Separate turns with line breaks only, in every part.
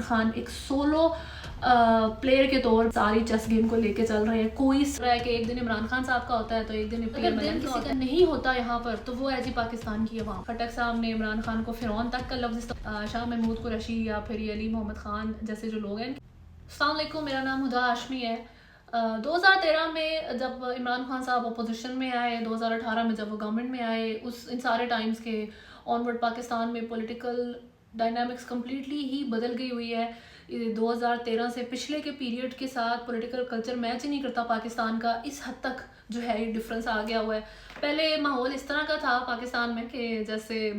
خان ایک solve player کے طور ساری چیس گیم کو لے کے چل رہے ہیں. کوئی اس طرح ہے کہ ایک دن عمران خان صاحب کا ہوتا ہے تو ایک دن کسی کا نہیں ہوتا یہاں پر, تو وہ ہے جی پاکستان کی عوام. خٹک صاحب نے عمران خان کو فرعون تک کا لفظ, شاہ محمود قریشی یا پھر یہ علی محمد خان جیسے جو لوگ ہیں. السلام علیکم, میرا نام ہدا ہاشمی ہے. 2013 میں جب عمران خان صاحب اپوزیشن میں آئے, 2018 میں جب وہ گورنمنٹ میں آئے, ان سارے ٹائمز کے آنورڈ پاکستان میں پولیٹیکل ڈائنامکس کمپلیٹلی ہی بدل گئی ہوئی ہے. 2013 سے پچھلے کے پیریڈ کے ساتھ پولیٹیکل کلچر میچ ہی نہیں کرتا پاکستان کا. اس حد تک جو ہے یہ ڈفرینس آ گیا ہوا ہے. پہلے ماحول اس طرح کا تھا پاکستان میں کہ جیسے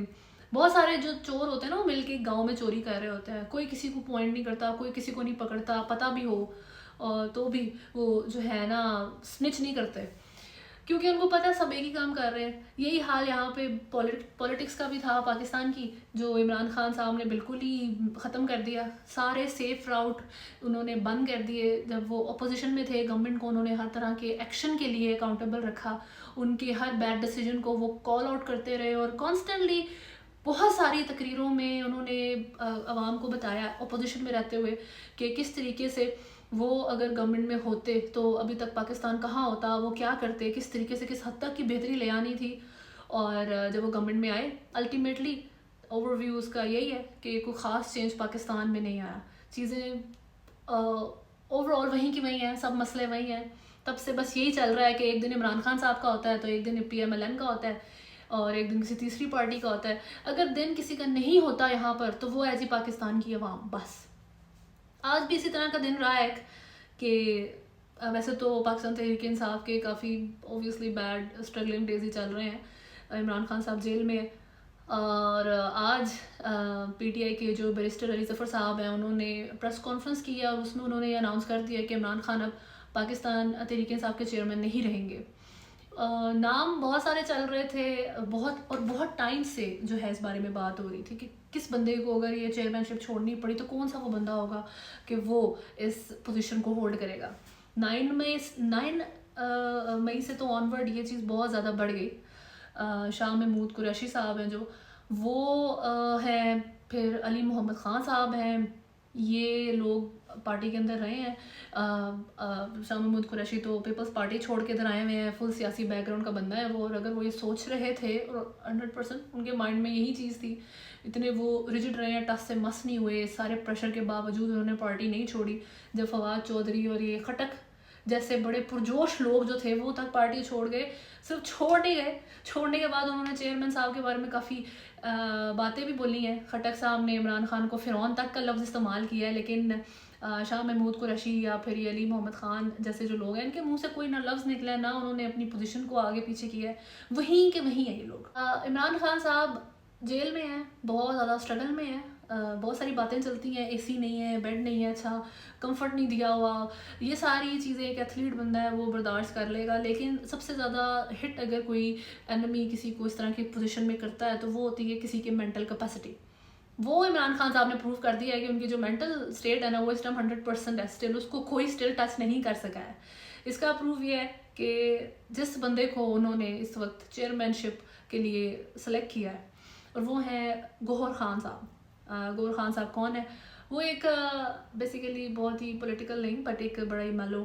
بہت سارے جو چور ہوتے ہیں نا وہ مل کے گاؤں میں چوری کر رہے ہوتے ہیں, کوئی کسی کو پوائنٹ نہیں کرتا, کوئی کسی کو نہیں پکڑتا, پتہ بھی ہو تو بھی وہ جو ہے نا سنچ نہیں کرتے کیونکہ ان کو پتہ ہے سب ایک ہی کام کر رہے ہیں. یہی حال یہاں پہ پولیٹکس کا بھی تھا پاکستان کی, جو عمران خان صاحب نے بالکل ہی ختم کر دیا. سارے سیف راؤٹ انہوں نے بند کر دیے. جب وہ اپوزیشن میں تھے گورنمنٹ کو انہوں نے ہر طرح کے ایکشن کے لیے اکاؤنٹیبل رکھا, ان کے ہر بیڈ ڈیسیجن کو وہ کال آؤٹ کرتے رہے, اور کانسٹنٹلی بہت ساری تقریروں میں انہوں نے عوام کو بتایا اپوزیشن میں رہتے ہوئے کہ کس طریقے سے وہ اگر گورنمنٹ میں ہوتے تو ابھی تک پاکستان کہاں ہوتا, وہ کیا کرتے, کس طریقے سے کس حد تک کی بہتری لے آنی تھی. اور جب وہ گورنمنٹ میں آئے الٹیمیٹلی اوور ویو اس کا یہی ہے کہ کوئی خاص چینج پاکستان میں نہیں آیا. چیزیں اوور آل وہیں کی وہیں ہیں, سب مسئلے وہیں ہیں. تب سے بس یہی چل رہا ہے کہ ایک دن عمران خان صاحب کا ہوتا ہے تو ایک دن PMLN کا ہوتا ہے اور ایک دن کسی تیسری پارٹی کا ہوتا ہے. اگر دن کسی کا نہیں ہوتا یہاں پر تو وہ ہے جی پاکستان کی عوام. بس آج بھی اسی طرح کا دن رہا ہے کہ ویسے تو پاکستان تحریک انصاف کے کافی اوبویسلی بیڈ اسٹرگلنگ ڈیز ہی چل رہے ہیں. عمران خان صاحب جیل میں, اور آج PTI کے جو بیرسٹر علی ظفر صاحب ہیں انہوں نے پریس کانفرنس کی ہے اور اس میں انہوں نے یہ اناؤنس کر دیا کہ عمران خان اب پاکستان تحریک انصاف کے چیئرمین نہیں رہیں گے. نام بہت سارے چل رہے تھے, بہت ٹائم سے جو ہے اس بارے میں بات ہو رہی تھی کہ کس بندے کو اگر یہ چیئرمین شپ چھوڑنی پڑی تو کون سا وہ بندہ ہوگا کہ وہ اس پوزیشن کو ہولڈ کرے گا. 9 مئی سے تو آنورڈ یہ چیز بہت زیادہ بڑھ گئی. شاہ محمود قریشی صاحب ہیں جو وہ ہیں, پھر علی محمد خان صاحب ہیں, یہ لوگ پارٹی کے اندر رہے ہیں. شاہ محمود قریشی تو پیپلز پارٹی چھوڑ کے ادھر آئے ہوئے ہیں, فل سیاسی بیک گراؤنڈ کا بندہ ہے وہ, اور اگر وہ یہ سوچ رہے تھے اور 100% ان کے مائنڈ میں یہی چیز تھی, اتنے وہ ریجڈ رہے ہیں, ٹس سے مس نہیں ہوئے, سارے پریشر کے باوجود انہوں نے پارٹی نہیں چھوڑی. جب فواد چودھری اور یہ خٹک جیسے بڑے پرجوش لوگ جو تھے وہ تک پارٹی چھوڑ گئے, صرف چھوڑ نہیں گئے, چھوڑنے کے بعد انہوں نے چیئرمین صاحب کے بارے میں کافی باتیں بھی بولی ہیں. خٹک صاحب نے عمران خان کو فرعون تک کا لفظ استعمال کیا ہے, لیکن شاہ محمود قریشی یا پھر یہ علی محمد خان جیسے جو لوگ ہیں ان کے منہ سے کوئی نہ لفظ نکلا ہے, نہ انہوں نے اپنی پوزیشن کو آگے پیچھے کیا ہے, وہیں کے وہیں ہیں یہ لوگ. عمران خان صاحب جیل میں ہیں, بہت زیادہ اسٹرگل میں ہیں, بہت ساری باتیں چلتی ہیں, AC نہیں ہے, بیڈ نہیں ہے, اچھا کمفرٹ نہیں دیا ہوا, یہ ساری چیزیں ایک ایتھلیٹ بندہ ہے وہ برداشت کر لے گا. لیکن سب سے زیادہ ہٹ اگر کوئی انمی کسی کو اس طرح کی پوزیشن میں کرتا ہے تو وہ ہوتی ہے کسی کی مینٹل کیپیسٹی. وہ عمران خان صاحب نے پروو کر دیا ہے کہ ان کی جو مینٹل اسٹیٹ ہے نا وہ اس ٹائم 100% ہے, اسٹل اس کو کوئی اسٹل ٹچ نہیں کر سکا ہے. اس کا پروف یہ ہے کہ جس بندے کو انہوں نے اس وقت چیئرمین شپ کے لیے سلیکٹ کیا ہے اور وہ ہیں گوہر خان صاحب. گوہر خان صاحب کون ہے؟ وہ ایک بیسیکلی بہت ہی پولیٹیکل نہیں بٹ ایک بڑا ہی میلو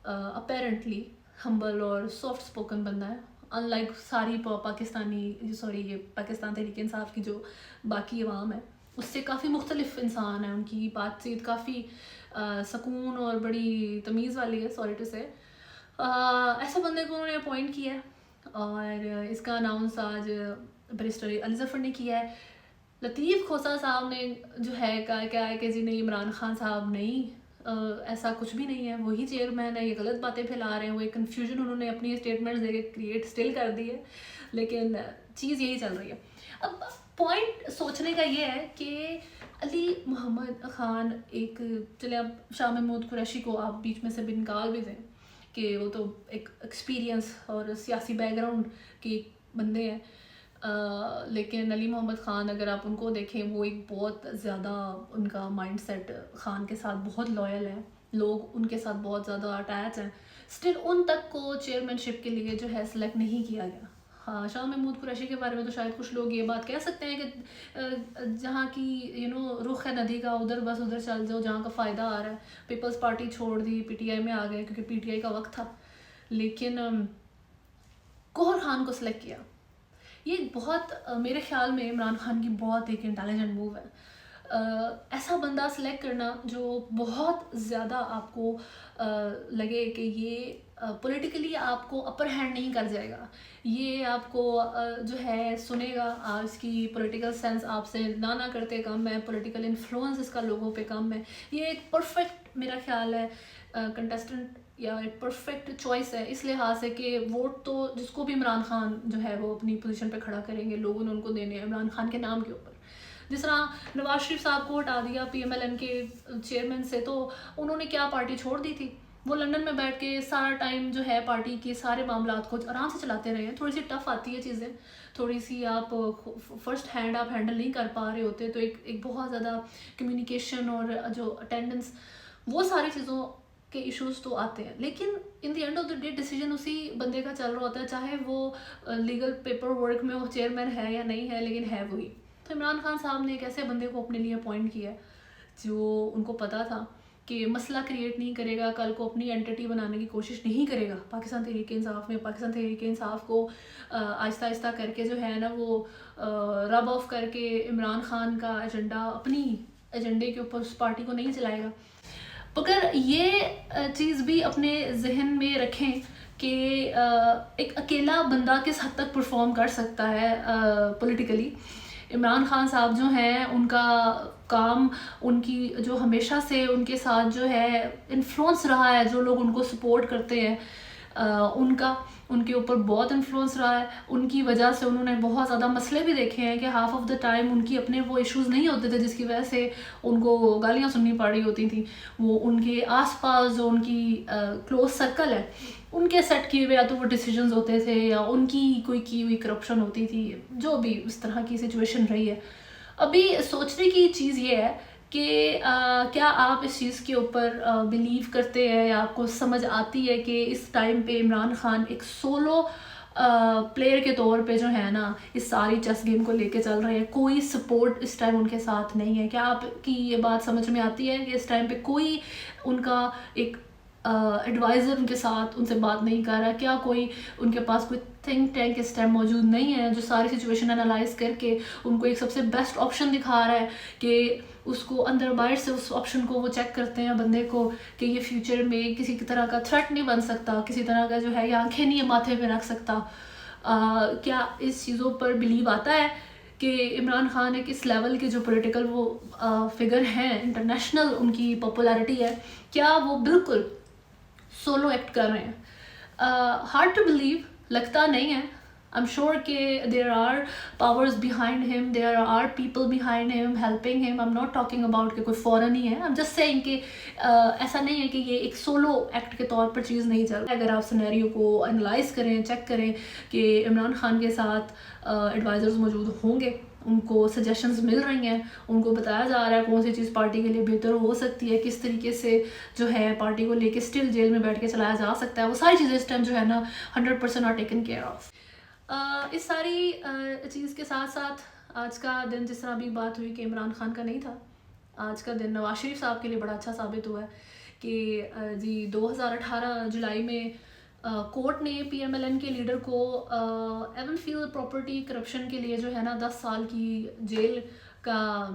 اپیرنٹلی ہمبل اور سافٹ اسپوکن بندہ ہے, ان لائک ساری یہ پاکستان تحریک انصاف کی جو باقی عوام ہے اس سے کافی مختلف انسان ہے. ان کی بات چیت کافی سکون اور بڑی تمیز والی ہے, سوری ٹو سے. ایسے بندے کو انہوں نے اپوائنٹ کیا ہے اور اس کا اناؤنس آج بیرسٹر علی ظفر نے کیا ہے. لطیف کھوسہ صاحب نے جو ہے کہا ہے کہ جی نہیں عمران خان صاحب نہیں, ایسا کچھ بھی نہیں ہے, وہی چیئرمین ہے, یہ غلط باتیں پھیلا رہے ہیں. وہ ایک کنفیوژن انہوں نے اپنی اسٹیٹمنٹس دے کے کریٹ اسٹل کر دی ہے, لیکن چیز یہی چل رہی ہے. اب پوائنٹ سوچنے کا یہ ہے کہ علی محمد خان ایک, چلے اب شاہ محمود قریشی کو آپ بیچ میں سے بھی نکال بھی دیں کہ وہ تو ایک ایکسپیرینس اور سیاسی بیک گراؤنڈ کے بندے ہیں, لیکن علی محمد خان اگر آپ ان کو دیکھیں وہ ایک بہت زیادہ ان کا مائنڈ سیٹ خان کے ساتھ بہت لائل ہے, لوگ ان کے ساتھ بہت زیادہ اٹیچ ہیں. اسٹل ان تک کو چیئرمین شپ کے لیے جو ہے سلیکٹ نہیں کیا گیا. ہاں، شاہ محمود قریشی کے بارے میں تو شاید کچھ لوگ یہ بات کہہ سکتے ہیں کہ جہاں کی رخ ہے ندی کا ادھر بس ادھر چل جاؤ جہاں کا فائدہ آ رہا ہے. پیپلز پارٹی چھوڑ دی, پی ٹی آئی میں آ گئے کیونکہ پی ٹی آئی کا وقت تھا. لیکن گوہر خان کو سلیکٹ کیا, یہ بہت میرے خیال میں عمران خان کی بہت ایک انٹیلیجنٹ موو ہے. ایسا بندہ سلیکٹ کرنا جو بہت زیادہ آپ کو لگے کہ یہ پولیٹیکلی آپ کو اپر ہینڈ نہیں کر جائے گا, یہ آپ کو جو ہے سنے گا, اس کی پولیٹیکل سینس آپ سے نہ کرتے کم ہے, پولیٹیکل انفلوئنس اس کا لوگوں پہ کم ہے. یہ ایک پرفیکٹ میرا خیال ہے کنٹیسٹنٹ یا ایک پرفیکٹ چوائس ہے اس لحاظ سے کہ ووٹ تو جس کو بھی عمران خان جو ہے وہ اپنی پوزیشن پہ کھڑا کریں گے, لوگوں نے ان کو دینے ہیں عمران خان کے نام کے اوپر. جس طرح نواز شریف صاحب کو ہٹا دیا پی ایم ایل این کے چیئرمین سے, تو انہوں نے کیا پارٹی چھوڑ دی تھی, وہ لندن میں بیٹھ کے سارا ٹائم جو ہے پارٹی کے سارے معاملات کو آرام سے چلاتے رہے ہیں. تھوڑی سی ٹف آتی ہے چیزیں, تھوڑی سی آپ فرسٹ ہینڈ آپ ہینڈل نہیں کر پا رہے ہوتے, تو ایک بہت زیادہ کمیونیکیشن اور جو اٹینڈنس وہ ساری چیزوں کے ایشوز تو آتے ہیں. لیکن in the end of the day decision اسی بندے کا چل رہا ہوتا ہے, چاہے وہ لیگل پیپر ورک میں وہ چیئرمین ہے یا نہیں ہے, لیکن ہے وہی. تو عمران خان صاحب نے ایک ایسے بندے کو اپنے لیے اپوائنٹ کیا جو ان کو پتہ تھا کہ مسئلہ کریٹ نہیں کرے گا, کل کو اپنی اینٹی بنانے کی کوشش نہیں کرے گا پاکستان تحریک انصاف میں. پاکستان تحریک انصاف کو آہستہ آہستہ کر کے جو ہے نا وہ رب آف کر کے عمران خان کا ایجنڈا اپنی ایجنڈے کے اوپر اس پارٹی کو نہیں چلائے گا. مگر یہ چیز بھی اپنے ذہن میں رکھیں کہ ایک اکیلا بندہ کس حد تک پرفارم کر سکتا ہے پولیٹیکلی. عمران خان صاحب جو ہیں ان کا کام, ان کی جو ہمیشہ سے ان کے ساتھ جو ہے انفلوئنس رہا ہے, جو لوگ ان کو سپورٹ کرتے ہیں ان کے اوپر بہت انفلوئنس رہا ہے. ان کی وجہ سے انہوں نے بہت زیادہ مسئلے بھی دیکھے ہیں کہ ہاف آف دا ٹائم ان کی اپنے وہ ایشوز نہیں ہوتے تھے جس کی وجہ سے ان کو گالیاں سننی پڑ رہی ہوتی تھیں. وہ ان کے آس پاس جو ان کی کلوز سرکل ہے ان کے سیٹ کیے ہوئے یا تو وہ ڈیسیجنز ہوتے تھے یا ان کی کوئی کی ہوئی کرپشن ہوتی تھی, جو بھی اس طرح کی سچویشن رہی ہے. ابھی سوچنے کی چیز یہ ہے کہ کیا آپ اس چیز کے اوپر بلیو کرتے ہیں یا آپ کو سمجھ آتی ہے کہ اس ٹائم پہ عمران خان ایک سولو پلیئر کے طور پہ جو ہے نا اس ساری چیس گیم کو لے کے چل رہے ہیں, کوئی سپورٹ اس ٹائم ان کے ساتھ نہیں ہے. کیا آپ کی یہ بات سمجھ میں آتی ہے کہ اس ٹائم پہ کوئی ان کا ایک ایڈوائزر ان کے ساتھ ان سے بات نہیں کر رہا, کیا کوئی ان کے پاس کوئی تھنک ٹینک اس ٹائم موجود نہیں ہے جو ساری سچویشن انالائز کر کے ان کو ایک سب سے بیسٹ آپشن دکھا رہا ہے کہ اس کو اندر باہر سے اس آپشن کو وہ چیک کرتے ہیں بندے کو کہ یہ فیوچر میں کسی طرح کا تھریٹ نہیں بن سکتا, کسی طرح کا جو ہے یہ آنکھیں نہیں ماتھے پہ رکھ سکتا. کیا اس چیزوں پر بلیو آتا ہے کہ عمران خان ایک اس لیول کے جو پولیٹیکل وہ فگر ہیں, انٹرنیشنل ان کی پاپولیرٹی ہے, کیا وہ بالکل سولو ایکٹ کر رہے ہیں؟ ہارڈ ٹو بلیو, لگتا نہیں ہے. I'm sure کہ there are powers behind him, there are people behind him helping him. I'm not talking about کہ کوئی فورن ہی ہے, I'm just saying کہ ایسا نہیں ہے کہ یہ ایک سولو ایکٹ کے طور پر چیز نہیں چل رہی. اگر آپ سینیریو کو انالائز کریں, چیک کریں کہ عمران خان کے ساتھ ایڈوائزرز موجود ہوں گے, ان کو سجیشنز مل رہی ہیں, ان کو بتایا جا رہا ہے کون سی چیز پارٹی کے لیے بہتر ہو سکتی ہے, کس طریقے سے جو ہے پارٹی کو لے کے اسٹل جیل میں بیٹھ کے چلایا جا سکتا ہے, وہ ساری چیزیں اس ٹائم جو ہے نا 100% آر ٹیکن کیئر آف. اس ساری چیز کے ساتھ ساتھ آج کا دن جس طرح بھی بات ہوئی کہ عمران خان کا نہیں تھا, آج کا دن نواز شریف صاحب کے لیے بڑا اچھا ثابت ہوا ہے کہ جی 2018 جولائی میں کورٹ نے پی ایم ایل این کے لیڈر کو ایون فیلڈ پراپرٹی کرپشن کے لیے جو ہے نا 10 سال کی جیل کا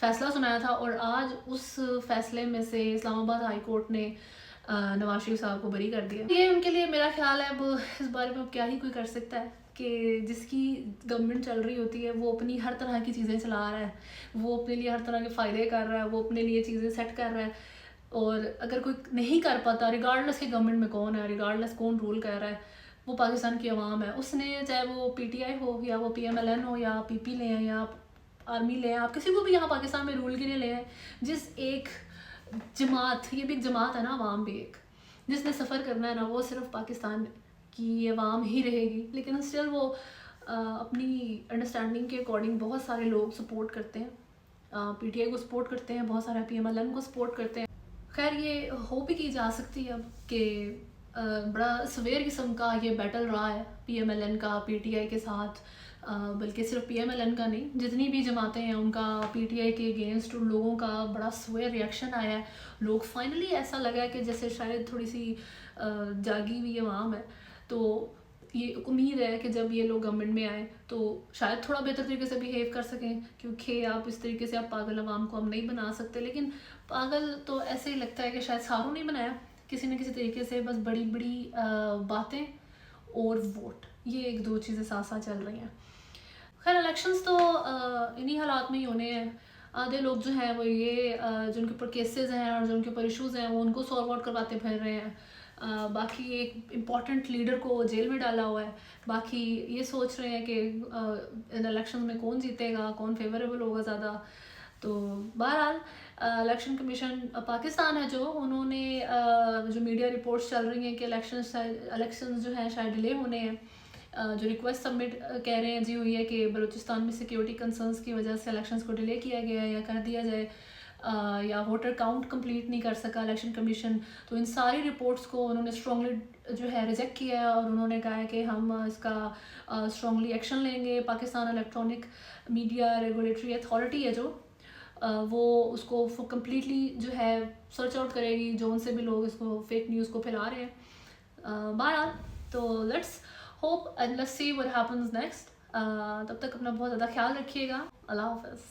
فیصلہ سنایا تھا, اور آج اس فیصلے میں سے اسلام آباد ہائی کورٹ نے نواز شریف صاحب کو بری کر دیا. یہ ان کے لیے میرا خیال ہے اب اس بارے میں کیا ہی کوئی کر سکتا ہے کہ جس کی گورنمنٹ چل رہی ہوتی ہے وہ اپنی ہر طرح کی چیزیں چلا رہا ہے, وہ اپنے لیے ہر طرح کے فائدے کر رہا ہے, وہ اپنے لیے چیزیں سیٹ کر رہا ہے, اور اگر کوئی نہیں کر پاتا ریگارڈلیس کہ گورنمنٹ میں کون ہے, ریگارڈلیس کون رول کر رہا ہے, وہ پاکستان کی عوام ہے. اس نے چاہے وہ پی ٹی آئی ہو یا وہ پی ایم ایل این ہو یا پی پی لیں یا آرمی لیں, آپ کسی کو بھی یہاں پاکستان میں رول کے لیے لیں, جس ایک جماعت, یہ بھی ایک جماعت ہے نا, عوام بھی ایک, جس نے سفر کرنا ہے نا وہ صرف پاکستان کی عوام ہی رہے گی. لیکن اسٹل وہ اپنی انڈرسٹینڈنگ کے اکارڈنگ بہت سارے لوگ سپورٹ کرتے ہیں, پی ٹی آئی کو سپورٹ کرتے ہیں, بہت سارے پی ایم ایل این کو سپورٹ کرتے ہیں. خیر یہ ہوپ بھی کی جا سکتی ہے اب کہ بڑا سویر قسم کا یہ بیٹل رہا ہے پی ایم ایل این کا پی ٹی آئی کے ساتھ، بلکہ صرف پی ایم ایل این کا نہیں، جتنی بھی جماعتیں ہیں ان کا پی ٹی آئی کے اگینسٹ ان لوگوں کا بڑا سویر ریئیکشن آیا ہے. لوگ فائنلی ایسا لگا ہے کہ جیسے شاید تھوڑی سی جاگی ہوئی عوام ہے. تو یہ امید ہے کہ جب یہ لوگ گورنمنٹ میں آئیں تو شاید تھوڑا بہتر طریقے سے بیہیو کر سکیں، کیونکہ آپ اس طریقے سے آپ پاگل عوام کو ہم نہیں بنا سکتے. لیکن پاگل تو ایسے ہی لگتا ہے کہ شاید ساروں نہیں بنایا کسی نہ کسی طریقے سے، بس بڑی بڑی باتیں اور ووٹ، یہ ایک دو چیزیں ساتھ ساتھ چل رہی ہیں. خیر الیکشنز تو انہی حالات میں ہی ہونے ہیں. آدھے لوگ جو ہیں وہ یہ جن کے اوپر کیسز ہیں اور جن کے اوپر ایشوز ہیں وہ ان کو سالو آؤٹ کرواتے پھر رہے ہیں. باقی ایک امپورٹنٹ لیڈر کو جیل میں ڈالا ہوا ہے. باقی یہ سوچ رہے ہیں کہ ان الیکشن میں کون جیتے گا، کون فیوریبل ہوگا زیادہ. تو بہرحال الیکشن کمیشن پاکستان ہے جو انہوں نے جو میڈیا رپورٹس چل رہی ہیں کہ الیکشنز جو ہیں شاید ڈیلے ہونے ہیں، جو ریکویسٹ سبمٹ کہہ رہے ہیں جی ہوئی ہے کہ بلوچستان میں سیکیورٹی کنسرنس کی وجہ سے الیکشنز کو ڈیلے کیا گیا ہے یا کر دیا جائے، یا ووٹر کاؤنٹ کمپلیٹ نہیں کر سکا الیکشن کمیشن. تو ان ساری رپورٹس کو انہوں نے اسٹرانگلی جو ہے ریجیکٹ کیا ہے اور انہوں نے کہا ہے کہ ہم اس کا اسٹرانگلی ایکشن لیں گے. Pakistan electronic media regulatory authority ہے جو وہ اس کو کمپلیٹلی جو ہے سرچ آؤٹ کرے گی جو ان سے بھی لوگ اس کو فیک نیوز کو پھیلا رہے ہیں. بہرحال تو let's hope and let's see what happens next. تب تک اپنا بہت زیادہ خیال رکھیے گا. اللہ حافظ.